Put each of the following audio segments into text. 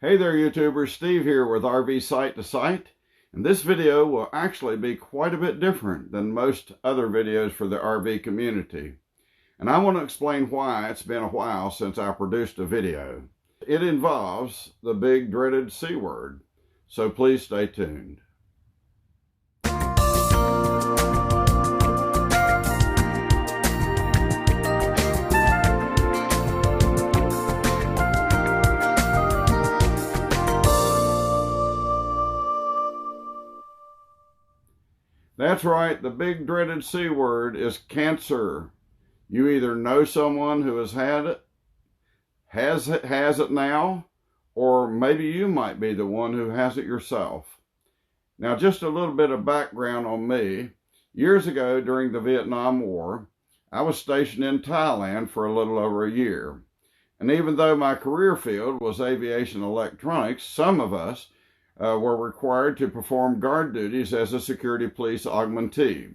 Hey there YouTubers, Steve here with RV Site to Site, and this video will actually be quite a bit different than most other videos for the RV community. And I want to explain why it's been a while since I produced a video. It involves the big dreaded C word, so please stay tuned. That's right, the big dreaded C word is cancer. You either know someone who has had it, has it now, or maybe you might be the one who has it yourself. Now, just a little bit of background on me. Years ago, during the Vietnam War, I was stationed in Thailand for a little over a year. And even though my career field was aviation electronics, some of us were required to perform guard duties as a security police augmentee.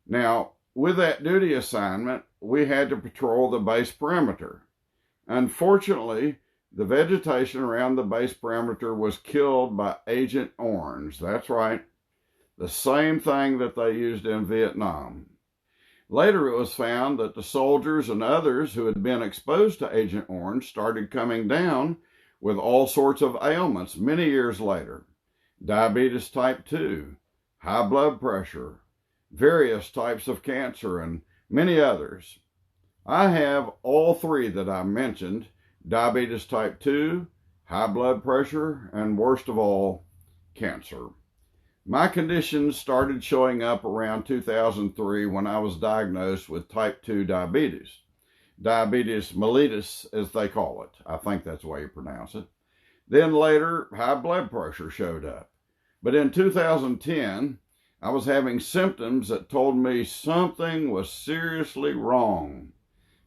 Now, with that duty assignment, we had to patrol the base perimeter. Unfortunately, the vegetation around the base perimeter was killed by Agent Orange. That's right, the same thing that they used in Vietnam. Later, it was found that the soldiers and others who had been exposed to Agent Orange started coming down with all sorts of ailments many years later. Diabetes type 2, high blood pressure, various types of cancer, and many others. I have all three that I mentioned: diabetes type 2, high blood pressure, and worst of all, cancer. My conditions started showing up around 2003 when I was diagnosed with type 2 diabetes. Diabetes mellitus, as they call it. I think that's the way you pronounce it. Then later, high blood pressure showed up. But in 2010, I was having symptoms that told me something was seriously wrong.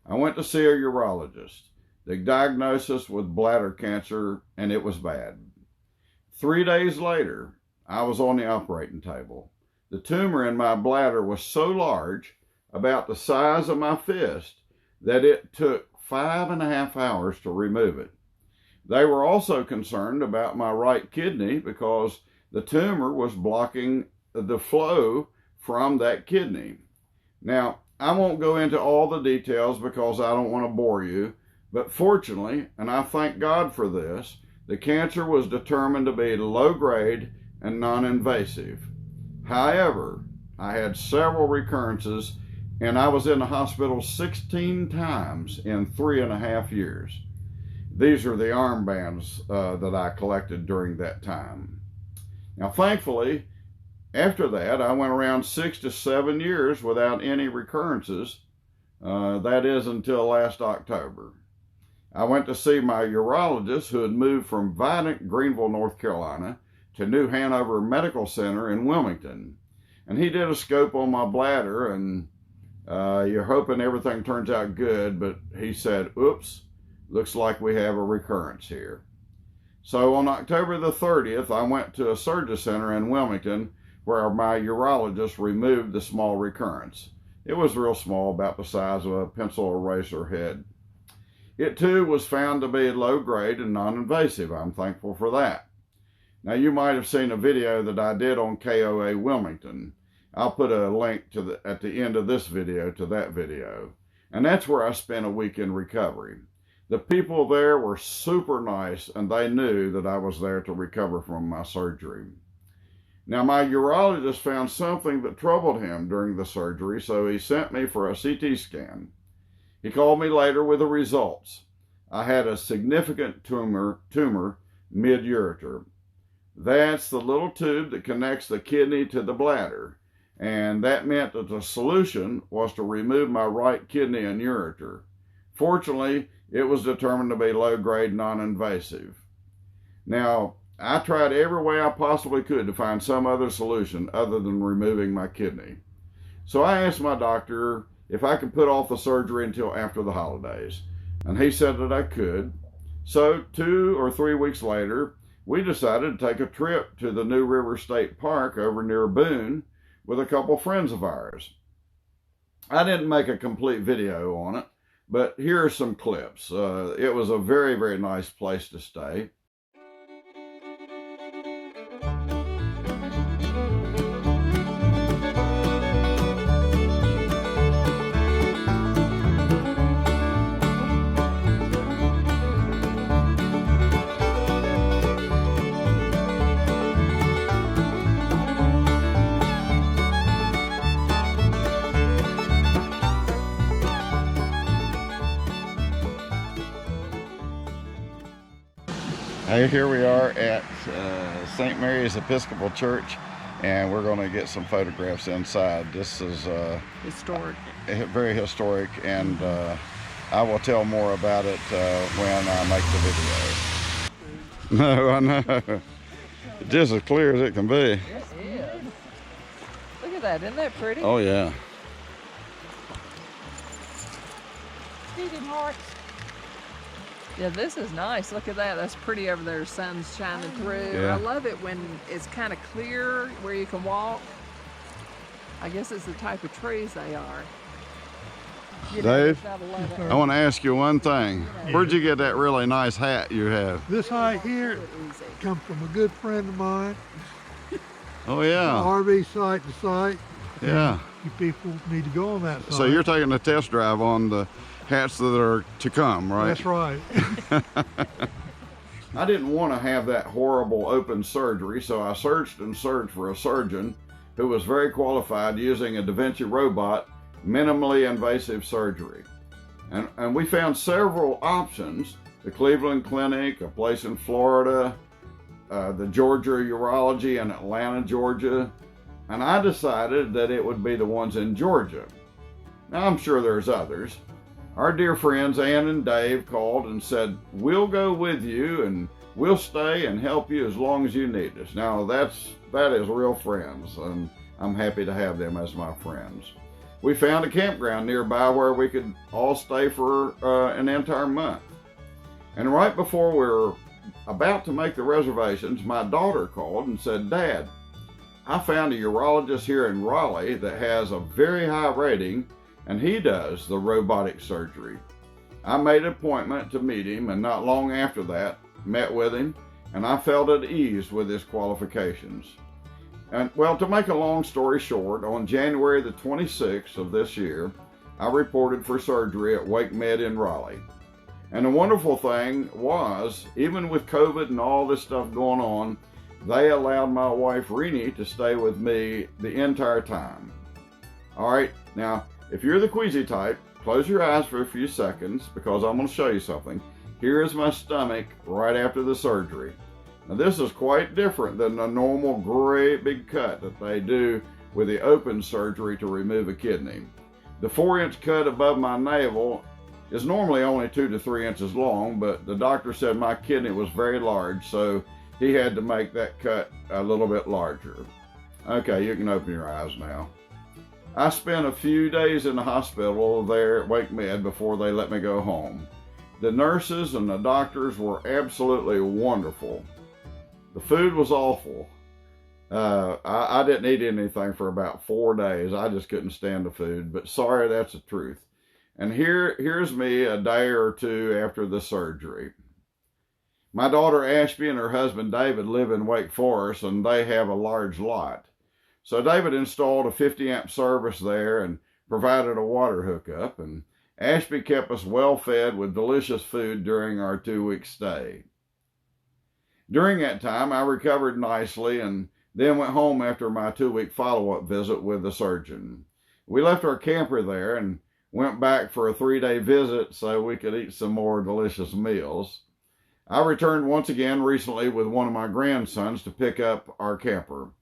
I went to see a urologist. They diagnosed us with bladder cancer, and it was bad. 3 days later, I was on the operating table. The tumor in my bladder was so large, about the size of my fist, that it took 5.5 hours to remove it. They were also concerned about my right kidney because the tumor was blocking the flow from that kidney. Now, I won't go into all the details because I don't want to bore you, but fortunately, and I thank God for this, the cancer was determined to be low grade and non-invasive. However, I had several recurrences, and I was in the hospital 16 times in 3.5 years. These are the armbands that I collected during that time. Now, thankfully, after that, I went around 6 to 7 years without any recurrences. That is until last October. I went to see my urologist who had moved from Vidant, Greenville, North Carolina, to New Hanover Medical Center in Wilmington. And he did a scope on my bladder, and you're hoping everything turns out good, but he said, oops, looks like we have a recurrence here. So on October the 30th, I went to a surgery center in Wilmington where my urologist removed the small recurrence. It was real small, about the size of a pencil eraser head. It too was found to be low grade and non-invasive. I'm thankful for that. Now, you might have seen a video that I did on KOA Wilmington. I'll put a link to at the end of this video to that video. And that's where I spent a week in recovery. The people there were super nice, and they knew that I was there to recover from my surgery. Now, my urologist found something that troubled him during the surgery, so he sent me for a CT scan. He called me later with the results. I had a significant tumor mid-ureter. That's the little tube that connects the kidney to the bladder. And that meant that the solution was to remove my right kidney and ureter. Fortunately, it was determined to be low-grade, non-invasive. Now, I tried every way I possibly could to find some other solution other than removing my kidney. So I asked my doctor if I could put off the surgery until after the holidays, and he said that I could. So 2 or 3 weeks later, we decided to take a trip to the New River State Park over near Boone with a couple friends of ours. I didn't make a complete video on it, but here are some clips. It was a very, very nice place to stay. Hey, here we are at St. Mary's Episcopal Church, and we're going to get some photographs inside. This is historic. Very historic, and I will tell more about it when I make the video. No, I know. Just as clear as it can be. Yes, it is. Look at that, isn't that pretty? Oh, yeah. Beating hearts. Yeah, this is nice. Look at that. That's pretty over there. Sun's shining through. Yeah. I love it when it's kind of clear where you can walk. I guess it's the type of trees they are. Dave, I want to ask you one thing. Where'd you get that really nice hat you have? This hat here comes from a good friend of mine. Oh, yeah. RV site to site. Yeah. You people need to go on that site. So you're taking a test drive on the hats that are to come, right? That's right. I didn't want to have that horrible open surgery, so I searched and searched for a surgeon who was very qualified using a Da Vinci robot, minimally invasive surgery. And we found several options: the Cleveland Clinic, a place in Florida, the Georgia Urology in Atlanta, Georgia, and I decided that it would be the ones in Georgia. Now, I'm sure there's others. Our dear friends Ann and Dave called and said, "We'll go with you and we'll stay and help you as long as you need us." Now that is real friends, and I'm happy to have them as my friends. We found a campground nearby where we could all stay for an entire month. And right before we were about to make the reservations, my daughter called and said, "Dad, I found a urologist here in Raleigh that has a very high rating, and he does the robotic surgery." I made an appointment to meet him, and not long after that, met with him, and I felt at ease with his qualifications. And well, to make a long story short, on January the 26th of this year, I reported for surgery at Wake Med in Raleigh. And the wonderful thing was, even with COVID and all this stuff going on, they allowed my wife Renee to stay with me the entire time. All right, now, if you're the queasy type, close your eyes for a few seconds because I'm going to show you something. Here is my stomach right after the surgery. Now, this is quite different than the normal great big cut that they do with the open surgery to remove a kidney. The 4-inch cut above my navel is normally only 2 to 3 inches long, but the doctor said my kidney was very large, so he had to make that cut a little bit larger. Okay, you can open your eyes now. I spent a few days in the hospital there at Wake Med before they let me go home. The nurses and the doctors were absolutely wonderful. The food was awful. I didn't eat anything for about 4 days. I just couldn't stand the food, but sorry, that's the truth. And here's me a day or two after the surgery. My daughter Ashby and her husband David live in Wake Forest, and they have a large lot. So David installed a 50-amp service there and provided a water hookup, and Ashby kept us well fed with delicious food during our 2-week stay. During that time, I recovered nicely and then went home after my 2-week follow-up visit with the surgeon. We left our camper there and went back for a 3-day visit so we could eat some more delicious meals. I returned once again recently with one of my grandsons to pick up our camper.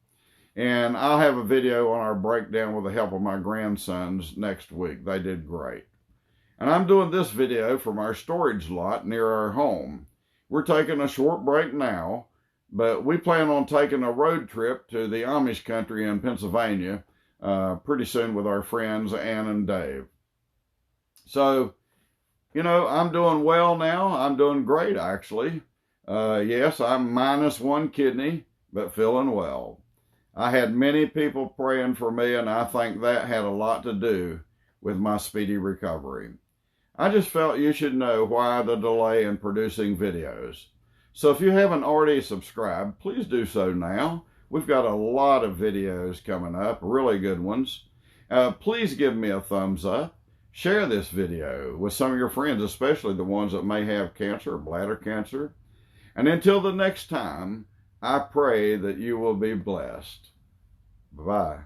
And I'll have a video on our breakdown with the help of my grandsons next week. They did great. And I'm doing this video from our storage lot near our home. We're taking a short break now, but we plan on taking a road trip to the Amish country in Pennsylvania pretty soon with our friends Ann and Dave. So, you know, I'm doing well now. I'm doing great, actually. Yes, I'm minus 1 kidney, but feeling well. I had many people praying for me, and I think that had a lot to do with my speedy recovery. I just felt you should know why the delay in producing videos. So if you haven't already subscribed, please do so now. We've got a lot of videos coming up, really good ones. Please give me a thumbs up. Share this video with some of your friends, especially the ones that may have cancer or bladder cancer. And until the next time, I pray that you will be blessed. Bye-bye.